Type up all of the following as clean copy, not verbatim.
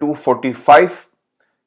245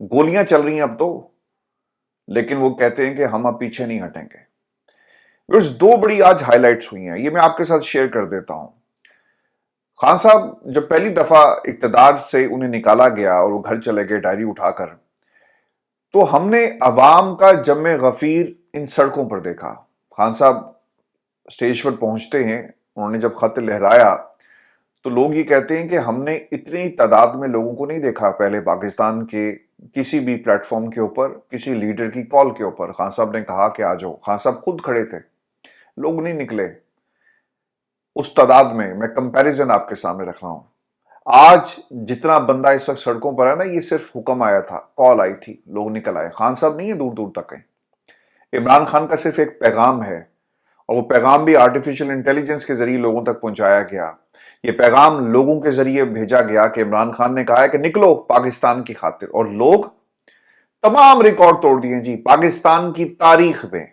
گولیاں چل رہی ہیں اب تو، لیکن وہ کہتے ہیں کہ ہم اب پیچھے نہیں ہٹیں گے۔ دو بڑی آج ہائی لائٹس ہوئی ہیں، یہ میں آپ کے ساتھ شیئر کر دیتا ہوں۔ خان صاحب جب پہلی دفعہ اقتدار سے انہیں نکالا گیا اور وہ گھر چلے گئے ڈائری اٹھا کر، تو ہم نے عوام کا جمع غفیر ان سڑکوں پر دیکھا۔ خان صاحب سٹیج پر پہنچتے ہیں، انہوں نے جب خط لہرایا تو لوگ یہ کہتے ہیں کہ ہم نے اتنی تعداد میں لوگوں کو نہیں دیکھا پہلے پاکستان کے کسی بھی پلیٹ فارم کے اوپر، کسی لیڈر کی کال کے اوپر۔ خان صاحب نے کہا کہ آ جاؤ، خان صاحب خود کھڑے تھے، لوگ نہیں نکلے اس تعداد میں کمپیریزن آپ کے سامنے رکھ رہا ہوں۔ آج جتنا بندہ اس وقت سڑکوں پر ہے نا، یہ صرف حکم آیا تھا، کال آئی تھی، لوگ نکل آئے۔ خان صاحب نہیں ہے دور دور تک ہیں، عمران خان کا صرف ایک پیغام ہے، اور وہ پیغام بھی آرٹیفیشل انٹیلیجنس کے ذریعے لوگوں تک پہنچایا گیا۔ یہ پیغام لوگوں کے ذریعے بھیجا گیا کہ عمران خان نے کہا ہے کہ نکلو پاکستان کی خاطر، اور لوگ تمام ریکارڈ توڑ دیے جی۔ پاکستان کی تاریخ میں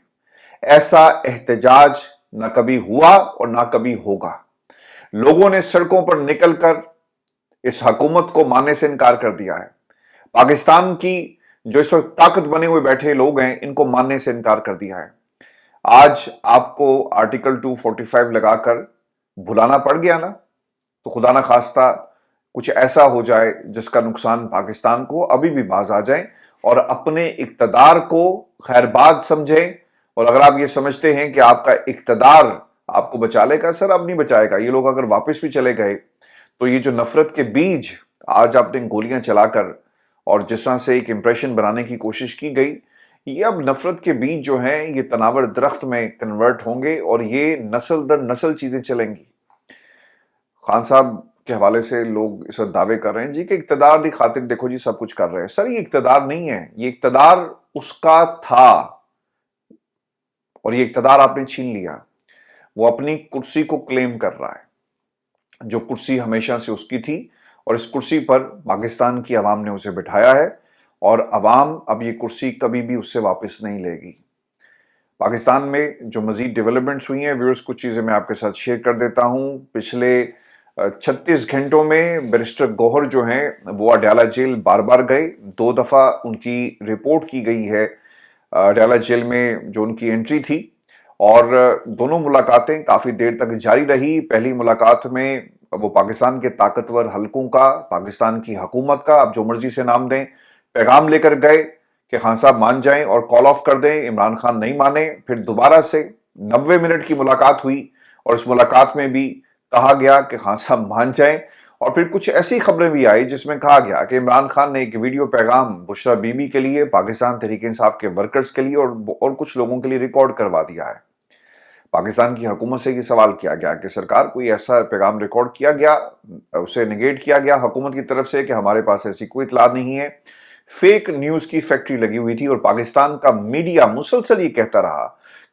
ایسا احتجاج نہ کبھی ہوا اور نہ کبھی ہوگا۔ لوگوں نے سڑکوں پر نکل کر اس حکومت کو ماننے سے انکار کر دیا ہے۔ پاکستان کی جو اس وقت طاقت بنے ہوئے بیٹھے لوگ ہیں، ان کو ماننے سے انکار کر دیا ہے۔ آج آپ کو آرٹیکل 245 لگا کر بھلانا پڑ گیا نا، تو خدا نہ خواستہ کچھ ایسا ہو جائے جس کا نقصان پاکستان کو، ابھی بھی باز آ جائیں اور اپنے اقتدار کو خیر بات سمجھیں۔ اور اگر آپ یہ سمجھتے ہیں کہ آپ کا اقتدار آپ کو بچا لے گا، سر اب نہیں بچائے گا۔ یہ لوگ اگر واپس بھی چلے گئے تو یہ جو نفرت کے بیج آج آپ نے گولیاں چلا کر اور جس طرح سے ایک امپریشن بنانے کی کوشش کی گئی، یہ اب نفرت کے بیج جو ہیں یہ تناور درخت میں کنورٹ ہوں گے اور یہ نسل در نسل چیزیں چلیں گی۔ خان صاحب کے حوالے سے لوگ اس وقت دعوے کر رہے ہیں جی کہ اقتدار کی خاطر دیکھو جی سب کچھ کر رہے ہیں۔ سر یہ اقتدار نہیں ہے، یہ اقتدار اس کا تھا اور یہ اقتدار آپ نے چھین لیا۔ وہ اپنی کرسی کو کلیم کر رہا ہے، جو کرسی ہمیشہ سے اس کی تھی، اور اس کرسی پر پاکستان کی عوام نے اسے بٹھایا ہے، اور عوام اب یہ کرسی کبھی بھی اس سے واپس نہیں لے گی۔ پاکستان میں جو مزید ڈیولپمنٹس ہوئی ہیں ویورز، کچھ چیزیں میں آپ کے ساتھ شیئر کر دیتا ہوں۔ پچھلے 36 گھنٹوں میں بیرسٹر گوہر جو ہیں وہ اڈیالہ جیل بار بار گئے، 2 دفعہ ان کی رپورٹ کی گئی ہے اڈیالہ جیل میں جو ان کی انٹری تھی، اور دونوں ملاقاتیں کافی دیر تک جاری رہی۔ پہلی ملاقات میں وہ پاکستان کے طاقتور حلقوں کا، پاکستان کی حکومت کا، آپ جو مرضی سے نام دیں، پیغام لے کر گئے کہ خان صاحب مان جائیں اور کال آف کر دیں۔ عمران خان نہیں مانے، پھر دوبارہ سے 90 منٹ کی ملاقات ہوئی، اور اس ملاقات میں بھی کہا گیا کہ خان صاحب مان جائیں، اور پھر کچھ ایسی خبریں بھی آئی جس میں کہا گیا کہ عمران خان نے ایک ویڈیو پیغام بشرا بی بی کے لیے، پاکستان تحریک انصاف کے ورکرز کے لیے اور کچھ لوگوں کے لیے ریکارڈ کروا دیا ہے۔ پاکستان کی حکومت سے یہ سوال کیا گیا کہ سرکار کوئی ایسا پیغام ریکارڈ کیا گیا، اسے نگیٹ کیا گیا حکومت کی طرف سے کہ ہمارے پاس ایسی کوئی اطلاع نہیں ہے۔ فیک نیوز کی فیکٹری لگی ہوئی تھی، اور پاکستان کا میڈیا مسلسل یہ کہتا رہا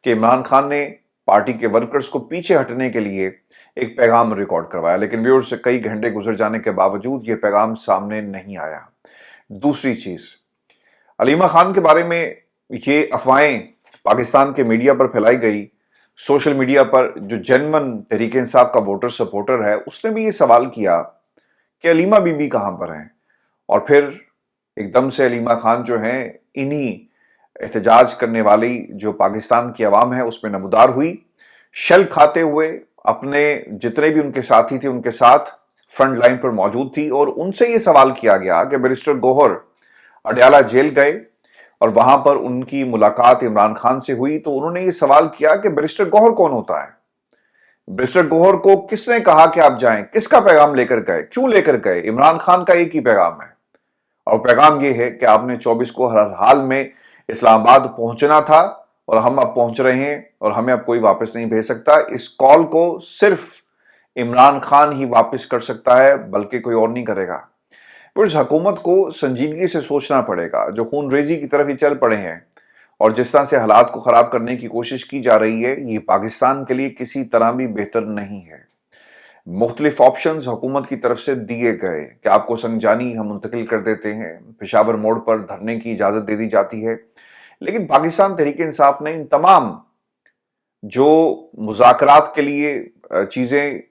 کہ عمران خان نے پارٹی کے ورکرز کو پیچھے ہٹنے کے لیے ایک پیغام ریکارڈ کروایا، لیکن ویورز سے کئی گھنٹے گزر جانے کے باوجود یہ پیغام سامنے نہیں آیا۔ دوسری چیز، علیمہ خان کے بارے میں یہ افواہیں پاکستان کے میڈیا پر پھیلائی گئی، سوشل میڈیا پر جو جینون تحریک انصاف کا ووٹر سپورٹر ہے اس نے بھی یہ سوال کیا کہ علیمہ بی بی کہاں پر ہیں، اور پھر ایک دم سے علیمہ خان جو ہیں انہی احتجاج کرنے والی جو پاکستان کی عوام ہے اس میں نمودار ہوئی، شل کھاتے ہوئے اپنے جتنے بھی ان کے ساتھی تھے ان کے ساتھ فرنٹ لائن پر موجود تھی، اور ان سے یہ سوال کیا گیا کہ بیرسٹر گوہر اڈیالہ جیل گئے اور وہاں پر ان کی ملاقات عمران خان سے ہوئی، تو انہوں نے یہ سوال کیا کہ بیرسٹر گوہر کون ہوتا ہے؟ بیرسٹر گوہر کو کس نے کہا کہ آپ جائیں؟ کس کا پیغام لے کر گئے؟ کیوں لے کر گئے؟ عمران خان کا ایک ہی پیغام ہے، اور پیغام یہ ہے کہ آپ نے 24 کو ہر حال میں اسلام آباد پہنچنا تھا، اور ہم اب پہنچ رہے ہیں، اور ہمیں اب کوئی واپس نہیں بھیج سکتا۔ اس کال کو صرف عمران خان ہی واپس کر سکتا ہے، بلکہ کوئی اور نہیں کرے گا۔ پھر اس حکومت کو سنجیدگی سے سوچنا پڑے گا، جو خون ریزی کی طرف ہی چل پڑے ہیں، اور جس طرح سے حالات کو خراب کرنے کی کوشش کی جا رہی ہے، یہ پاکستان کے لیے کسی طرح بھی بہتر نہیں ہے۔ مختلف آپشنز حکومت کی طرف سے دیے گئے کہ آپ کو سنجانی ہم منتقل کر دیتے ہیں، پشاور موڑ پر دھرنے کی اجازت دے دی جاتی ہے، لیکن پاکستان تحریک انصاف نے ان تمام جو مذاکرات کے لیے چیزیں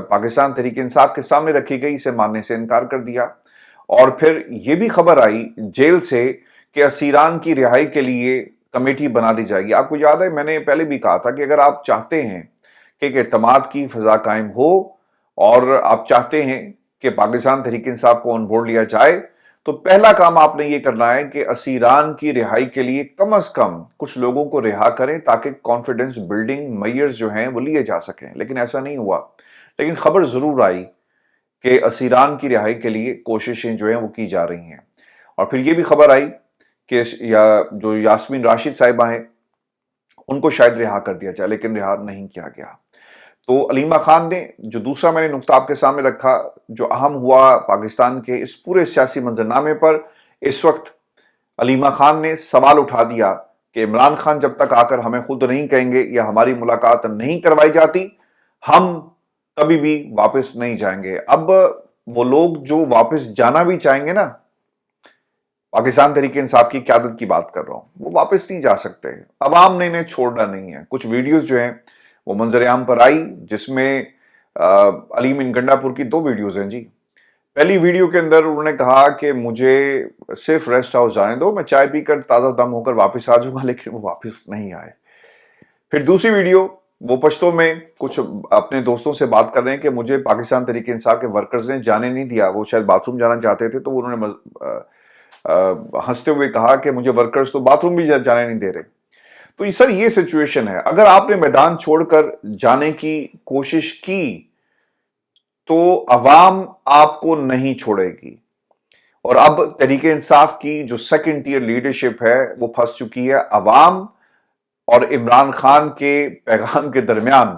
پاکستان تحریک انصاف کے سامنے رکھی گئی اسے ماننے سے انکار کر دیا، اور پھر یہ بھی خبر آئی جیل سے کہ اسیران کی رہائی کے لیے کمیٹی بنا دی جائے گی۔ آپ کو یاد ہے میں نے پہلے بھی کہا تھا کہ اگر آپ چاہتے ہیں کہ ایک اعتماد کی فضا قائم ہو اور آپ چاہتے ہیں کہ پاکستان تحریک انصاف کو آن بورڈ لیا جائے تو پہلا کام آپ نے یہ کرنا ہے کہ اسیران کی رہائی کے لیے کم از کم کچھ لوگوں کو رہا کریں تاکہ کانفیڈنس بلڈنگ میئرز جو ہیں وہ لیے جا سکیں، لیکن ایسا نہیں ہوا۔ لیکن خبر ضرور آئی کہ اسیران کی رہائی کے لیے کوششیں جو ہیں وہ کی جا رہی ہیں، اور پھر یہ بھی خبر آئی کہ جو یاسمین راشد صاحبہ ہیں ان کو شاید رہا کر دیا جائے، لیکن رہا نہیں کیا گیا۔ تو علیمہ خان نے جو دوسرا میں نے نقطہ آپ کے سامنے رکھا جو اہم ہوا پاکستان کے اس پورے سیاسی منظرنامے پر، اس وقت علیمہ خان نے سوال اٹھا دیا کہ عمران خان جب تک آ کر ہمیں خود نہیں کہیں گے یا ہماری ملاقات نہیں کروائی جاتی ہم کبھی بھی واپس نہیں جائیں گے۔ اب وہ لوگ جو واپس جانا بھی چاہیں گے نا، پاکستان تحریک انصاف کی قیادت کی بات کر رہا ہوں، وہ واپس نہیں جا سکتے، عوام نے انہیں چھوڑنا نہیں ہے۔ کچھ ویڈیوز جو ہیں وہ منظر عام پر آئی جس میں علیم ان گنڈا پور کی 2 ویڈیوز ہیں جی۔ پہلی ویڈیو کے اندر انہوں نے کہا کہ مجھے صرف ریسٹ ہاؤس جانے دو، میں چائے پی کر تازہ دم ہو کر واپس آ جاؤں گا، لیکن وہ واپس نہیں آئے۔ پھر دوسری ویڈیو وہ پشتوں میں کچھ اپنے دوستوں سے بات کر رہے ہیں کہ مجھے پاکستان تحریک انصاف کے ورکرز نے جانے نہیں دیا، وہ شاید باتھ روم جانا چاہتے تھے تو انہوں نے ہنستے ہوئے کہا کہ مجھے ورکرز تو باتھ روم بھی جانے نہیں دے رہے۔ تو سر یہ سچویشن ہے، اگر آپ نے میدان چھوڑ کر جانے کی کوشش کی تو عوام آپ کو نہیں چھوڑے گی، اور اب تحریک انصاف کی جو سیکنڈ ٹیئر لیڈرشپ ہے وہ پھنس چکی ہے عوام اور عمران خان کے پیغام کے درمیان۔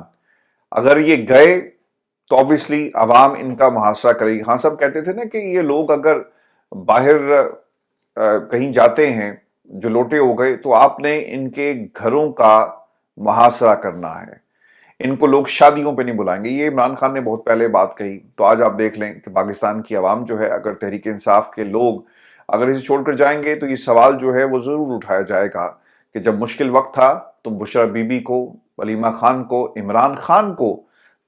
اگر یہ گئے تو obviously عوام ان کا محاصرہ کرے گی۔ ہاں سب کہتے تھے نا کہ یہ لوگ اگر باہر کہیں جاتے ہیں جو لوٹے ہو گئے تو آپ نے ان کے گھروں کا محاصرہ کرنا ہے، ان کو لوگ شادیوں پہ نہیں بلائیں گے۔ یہ عمران خان نے بہت پہلے بات کہی، تو آج آپ دیکھ لیں کہ پاکستان کی عوام جو ہے اگر تحریک انصاف کے لوگ اگر اسے چھوڑ کر جائیں گے تو یہ سوال جو ہے وہ ضرور اٹھایا جائے گا کہ جب مشکل وقت تھا تم بشرا بی بی کو، علیمہ خان کو، عمران خان کو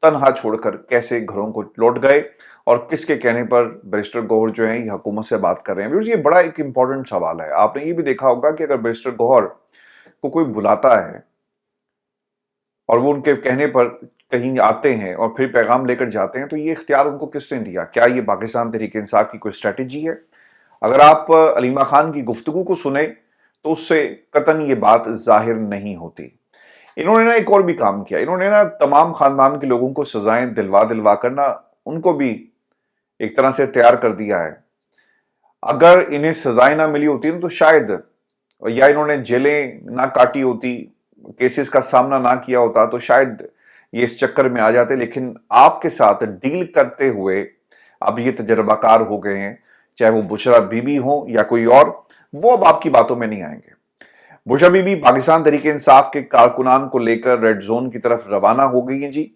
تنہا چھوڑ کر کیسے گھروں کو لوٹ گئے، اور کس کے کہنے پر بیرسٹر گوہر جو ہیں یہ حکومت سے بات کر رہے ہیں۔ یہ بڑا ایک امپورٹنٹ سوال ہے۔ آپ نے یہ بھی دیکھا ہوگا کہ اگر بیرسٹر گوہر کو کوئی بلاتا ہے اور وہ ان کے کہنے پر کہیں آتے ہیں اور پھر پیغام لے کر جاتے ہیں تو یہ اختیار ان کو کس نے دیا؟ کیا یہ پاکستان تحریک انصاف کی کوئی اسٹریٹجی ہے؟ اگر آپ علیمہ خان کی گفتگو کو سنیں تو اس سے قطعاً یہ بات ظاہر نہیں ہوتی۔ انہوں نے ایک اور بھی کام کیا، انہوں نے تمام خاندان کے لوگوں کو سزائیں دلوا کر ان کو بھی ایک طرح سے تیار کر دیا ہے۔ اگر انہیں سزائیں نہ ملی ہوتی تو شاید یا انہوں نے جیلیں نہ کاٹی ہوتی، کیسز کا سامنا نہ کیا ہوتا تو شاید یہ اس چکر میں آ جاتے، لیکن آپ کے ساتھ ڈیل کرتے ہوئے اب یہ تجربہ کار ہو گئے ہیں، چاہے وہ بشرا بی بی ہوں یا کوئی اور، وہ اب آپ کی باتوں میں نہیں آئیں گے۔ بشرا بی بی پاکستان تحریک انصاف کے کارکنان کو لے کر ریڈ زون کی طرف روانہ ہو گئی ہیں جی،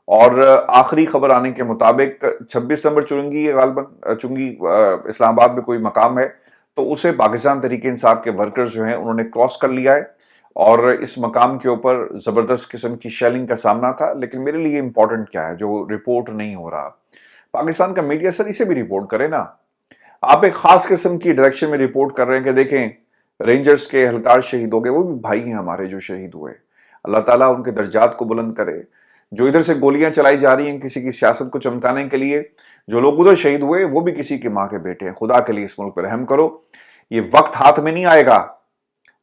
اور آخری خبر آنے کے مطابق 26 نمبر چنگی غالباً چنگی اسلام آباد میں کوئی مقام ہے تو اسے پاکستان تحریک انصاف کے ورکرز جو ہیں انہوں نے کراس کر لیا ہے، اور اس مقام کے اوپر زبردست قسم کی شیلنگ کا سامنا تھا۔ لیکن میرے لیے امپورٹنٹ کیا ہے جو رپورٹ نہیں ہو رہا؟ پاکستان کا میڈیا سر اسے بھی رپورٹ کرے نا۔ آپ ایک خاص قسم کی ڈائریکشن میں رپورٹ کر رہے ہیں کہ دیکھیں رینجرز کے اہلکار شہید ہو گئے، وہ بھی بھائی ہیں ہمارے جو شہید ہوئے، اللہ تعالیٰ ان کے درجات کو بلند کرے۔ جو ادھر سے گولیاں چلائی جا رہی ہیں کسی کی سیاست کو چمکانے کے لیے، جو لوگ ادھر شہید ہوئے وہ بھی کسی کی ماں کے بیٹے ہیں۔ خدا کے لیے اس ملک پر رحم کرو، یہ وقت ہاتھ میں نہیں آئے گا،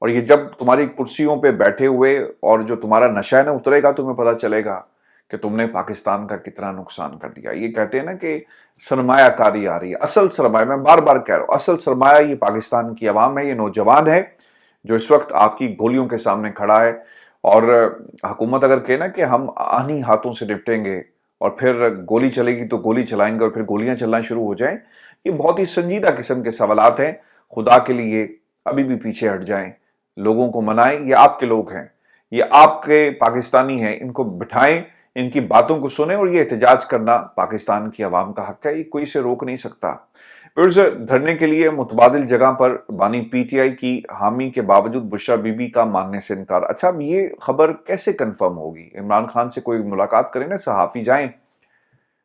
اور یہ جب تمہاری کرسیوں پہ بیٹھے ہوئے اور جو تمہارا نشہ ہے نا اترے گا تمہیں پتہ چلے گا کہ تم نے پاکستان کا کتنا نقصان کر دیا۔ یہ کہتے ہیں نا کہ سرمایہ کاری آ رہی ہے، اصل سرمایہ، میں بار بار کہہ رہا ہوں، اصل سرمایہ یہ پاکستان کی عوام ہے، یہ نوجوان ہے جو اس وقت آپ کی گولیوں کے سامنے کھڑا ہے۔ اور حکومت اگر کہے نا کہ ہم آنی ہاتھوں سے نپٹیں گے اور پھر گولی چلے گی تو گولی چلائیں گے اور پھر گولیاں چلنا شروع ہو جائیں، یہ بہت ہی سنجیدہ قسم کے سوالات ہیں۔ خدا کے لیے ابھی بھی پیچھے ہٹ جائیں، لوگوں کو منائیں، یہ آپ کے لوگ ہیں، یہ آپ کے پاکستانی ہیں، ان کو بٹھائیں، ان کی باتوں کو سنیں، اور یہ احتجاج کرنا پاکستان کی عوام کا حق ہے، یہ کوئی سے روک نہیں سکتا۔ پھر سے دھرنے کے لیے متبادل جگہ پر بانی پی ٹی آئی کی حامی کے باوجود بشرا بی بی کا ماننے سے انکار۔ اچھا اب یہ خبر کیسے کنفرم ہوگی؟ عمران خان سے کوئی ملاقات کریں نا، صحافی جائیں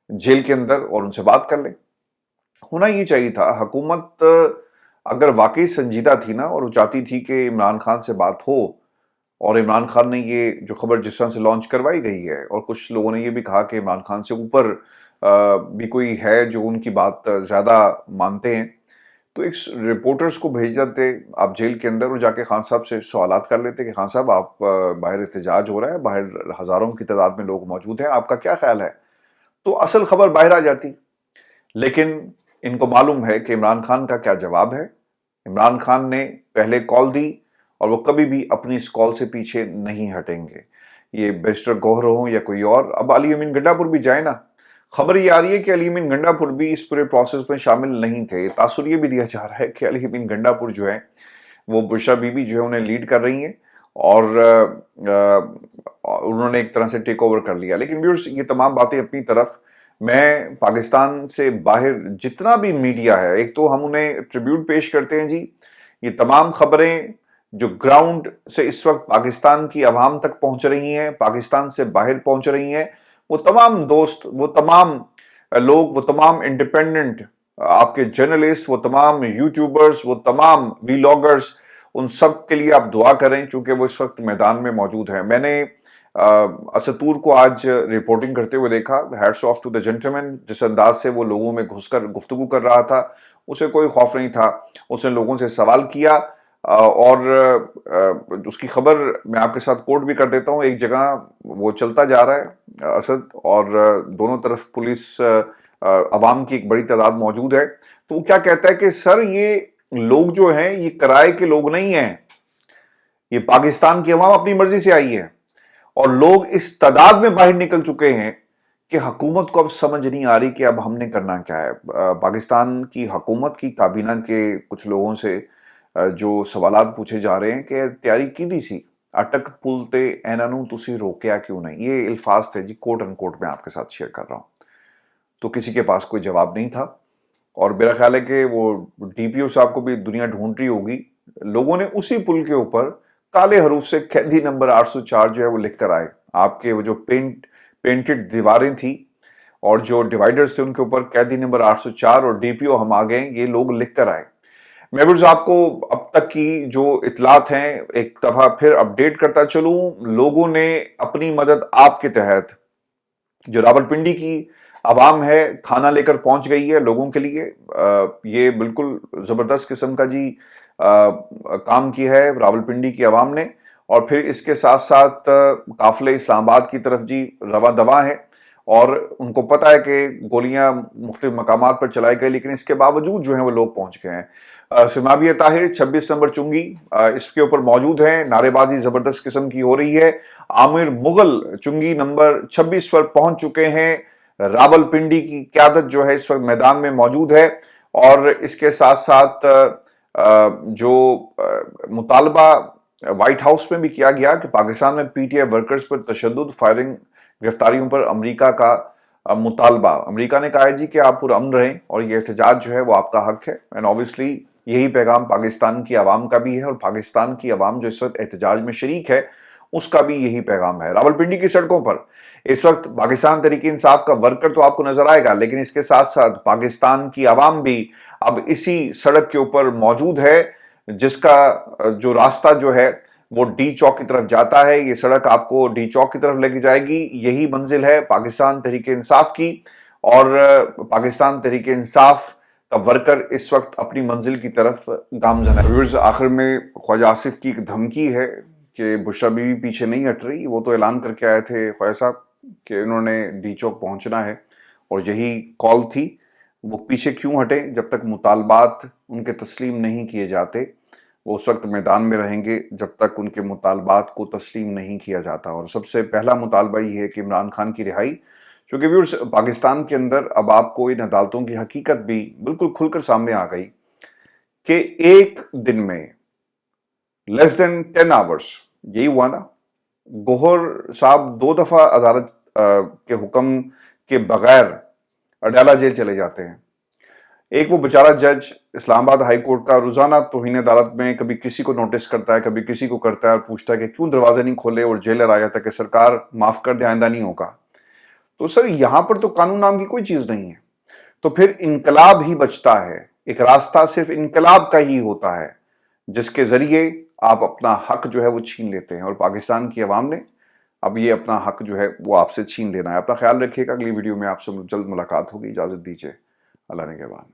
جیل کے اندر اور ان سے بات کر لیں۔ ہونا یہ چاہیے تھا حکومت اگر واقعی سنجیدہ تھی نا اور وہ چاہتی تھی کہ عمران خان سے بات ہو، اور عمران خان نے یہ جو خبر جس طرح سے لانچ کروائی گئی ہے، اور کچھ لوگوں نے یہ بھی کہا کہ عمران خان سے اوپر بھی کوئی ہے جو ان کی بات زیادہ مانتے ہیں، تو ایک رپورٹرز کو بھیج دیتے آپ جیل کے اندر، اور جا کے خان صاحب سے سوالات کر لیتے کہ خان صاحب آپ باہر احتجاج ہو رہا ہے، باہر ہزاروں کی تعداد میں لوگ موجود ہیں، آپ کا کیا خیال ہے؟ تو اصل خبر باہر آ جاتی۔ لیکن ان کو معلوم ہے کہ عمران خان کا کیا جواب ہے۔ عمران خان نے پہلے کال دی اور وہ کبھی بھی اپنی اس کال سے پیچھے نہیں ہٹیں گے، یہ بیرسٹر گوہر ہوں یا کوئی اور۔ اب علی امین گنڈا پور بھی جائے نا، خبر یہ آ رہی ہے کہ علی امین گنڈا پور بھی اس پورے پروسیس میں شامل نہیں تھے۔ تاثر یہ بھی دیا جا رہا ہے کہ علی امین گنڈا پور جو ہے وہ بشرا بی بی جو ہے انہیں لیڈ کر رہی ہیں، اور انہوں نے ایک طرح سے ٹیک اوور کر لیا۔ لیکن ویورز، یہ تمام باتیں اپنی طرف، میں پاکستان سے باہر جتنا بھی میڈیا ہے، ایک تو ہم انہیں ٹریبیوٹ پیش کرتے ہیں جی، یہ تمام خبریں جو گراؤنڈ سے اس وقت پاکستان کی عوام تک پہنچ رہی ہیں، پاکستان سے باہر پہنچ رہی ہیں، وہ تمام دوست، وہ تمام لوگ، وہ تمام انڈیپینڈنٹ آپ کے جرنلسٹ، وہ تمام یوٹیوبرز، وہ تمام ویلاگرز، ان سب کے لیے آپ دعا کریں چونکہ وہ اس وقت میدان میں موجود ہیں۔ میں نے اسطور کو آج رپورٹنگ کرتے ہوئے دیکھا، hats off to the gentleman, جس انداز سے وہ لوگوں میں گھس کر گفتگو کر رہا تھا، اسے کوئی خوف نہیں تھا، اس نے لوگوں سے سوال کیا، اور اس کی خبر میں آپ کے ساتھ کوٹ بھی کر دیتا ہوں۔ ایک جگہ وہ چلتا جا رہا ہے اسد، اور دونوں طرف پولیس، عوام کی ایک بڑی تعداد موجود ہے، تو وہ کیا کہتا ہے کہ سر یہ لوگ جو ہیں یہ کرائے کے لوگ نہیں ہیں، یہ پاکستان کی عوام اپنی مرضی سے آئی ہے، اور لوگ اس تعداد میں باہر نکل چکے ہیں کہ حکومت کو اب سمجھ نہیں آ رہی کہ اب ہم نے کرنا کیا ہے۔ پاکستان کی حکومت کی کابینہ کے کچھ لوگوں سے جو سوالات پوچھے جا رہے ہیں کہ تیاری کی دی سی اٹک پلتے ایناں نوں تسی روکیا کیوں نہیں، یہ الفاظ تھے جی، کوٹ ان کوٹ میں آپ کے ساتھ شیئر کر رہا ہوں۔ تو کسی کے پاس کوئی جواب نہیں تھا، اور میرا خیال ہے کہ وہ ڈی پی او صاحب کو بھی دنیا ڈھونڈ رہی ہوگی۔ لوگوں نے اسی پل کے اوپر کالے حروف سے قیدی نمبر 804 جو ہے وہ لکھ کر آئے، آپ کے وہ جو پینٹڈ دیواریں تھیں اور جو ڈیوائیڈرز تھے ان کے اوپر قیدی نمبر 804 اور ڈی پی او ہم آگئے، یہ لوگ لکھ کر آئے۔ میورز، آپ کو اب تک کی جو اطلاعات ہیں ایک دفعہ پھر اپڈیٹ کرتا چلوں۔ لوگوں نے اپنی مدد آپ کے تحت، جو راولپنڈی کی عوام ہے، کھانا لے کر پہنچ گئی ہے لوگوں کے لیے، یہ بالکل زبردست قسم کا جی کام کیا ہے راولپنڈی کی عوام نے، اور پھر اس کے ساتھ ساتھ قافلے اسلام آباد کی طرف جی رواں دواں ہے، اور ان کو پتہ ہے کہ گولیاں مختلف مقامات پر چلائی گئی، لیکن اس کے باوجود جو ہیں وہ لوگ پہنچ گئے ہیں۔ سمابیہ طاہر 26 نمبر چنگی اس کے اوپر موجود ہیں، نعرے بازی زبردست قسم کی ہو رہی ہے۔ عامر مغل چنگی نمبر 26 پر پہنچ چکے ہیں، راولپنڈی کی قیادت جو ہے اس وقت میدان میں موجود ہے، اور اس کے ساتھ ساتھ جو مطالبہ وائٹ ہاؤس میں بھی کیا گیا کہ پاکستان میں پی ٹی آئی ورکرز پر تشدد، فائرنگ، گرفتاریوں پر امریکہ کا مطالبہ۔ امریکہ نے کہا ہے جی کہ آپ پرامن رہیں، اور یہ احتجاج جو ہے وہ آپ کا حق ہے، اینڈ اوبویسلی یہی پیغام پاکستان کی عوام کا بھی ہے، اور پاکستان کی عوام جو اس وقت احتجاج میں شریک ہے اس کا بھی یہی پیغام ہے۔ راولپنڈی کی سڑکوں پر اس وقت پاکستان تحریک انصاف کا ورکر تو آپ کو نظر آئے گا، لیکن اس کے ساتھ ساتھ پاکستان کی عوام بھی اب اسی سڑک کے اوپر موجود ہے، جس کا جو راستہ جو ہے وہ ڈی چوک کی طرف جاتا ہے۔ یہ سڑک آپ کو ڈی چوک کی طرف لے کے جائے گی، یہی منزل ہے پاکستان تحریک انصاف کی، اور پاکستان تحریک انصاف کا ورکر اس وقت اپنی منزل کی طرف گامزن ہے۔ ویورز، آخر میں خواجہ آصف کی ایک دھمکی ہے کہ بشرا بی بی پیچھے نہیں ہٹ رہی۔ وہ تو اعلان کر کے آئے تھے خواجہ صاحب کہ انہوں نے ڈی چوک پہنچنا ہے، اور یہی کال تھی۔ وہ پیچھے کیوں ہٹے؟ جب تک مطالبات ان کے تسلیم نہیں کیے جاتے وہ اس وقت میدان میں رہیں گے، جب تک ان کے مطالبات کو تسلیم نہیں کیا جاتا۔ اور سب سے پہلا مطالبہ یہ ہے کہ عمران خان کی رہائی، چونکہ ویورز پاکستان کے اندر اب آپ کو ان عدالتوں کی حقیقت بھی بالکل کھل کر سامنے آ گئی کہ ایک دن میں لیس دین 10 آورز، یہی ہوا نا، گوہر صاحب 2 دفعہ عدالت کے حکم کے بغیر اڈیالہ جیل چلے جاتے ہیں۔ ایک وہ بیچارہ جج اسلام آباد ہائی کورٹ کا روزانہ توہین عدالت میں کبھی کسی کو نوٹس کرتا ہے، کبھی کسی کو کرتا ہے، اور پوچھتا ہے کہ کیوں دروازے نہیں کھولے، اور جیلر آ جاتا ہے کہ سرکار معاف کر دے، آئندہ نہیں ہوگا۔ تو سر یہاں پر تو قانون نام کی کوئی چیز نہیں ہے۔ تو پھر انقلاب ہی بچتا ہے. ایک راستہ صرف انقلاب کا ہی ہوتا ہے جس کے ذریعے آپ اپنا حق جو ہے وہ چھین لیتے ہیں. اور پاکستان کی عوام نے اب یہ اپنا حق جو ہے وہ آپ سے چھین لینا ہے. اپنا خیال رکھیے گا. اگلی ویڈیو میں آپ سے جلد ملاقات ہوگی. اجازت دیجیے. اللہ نگہبان.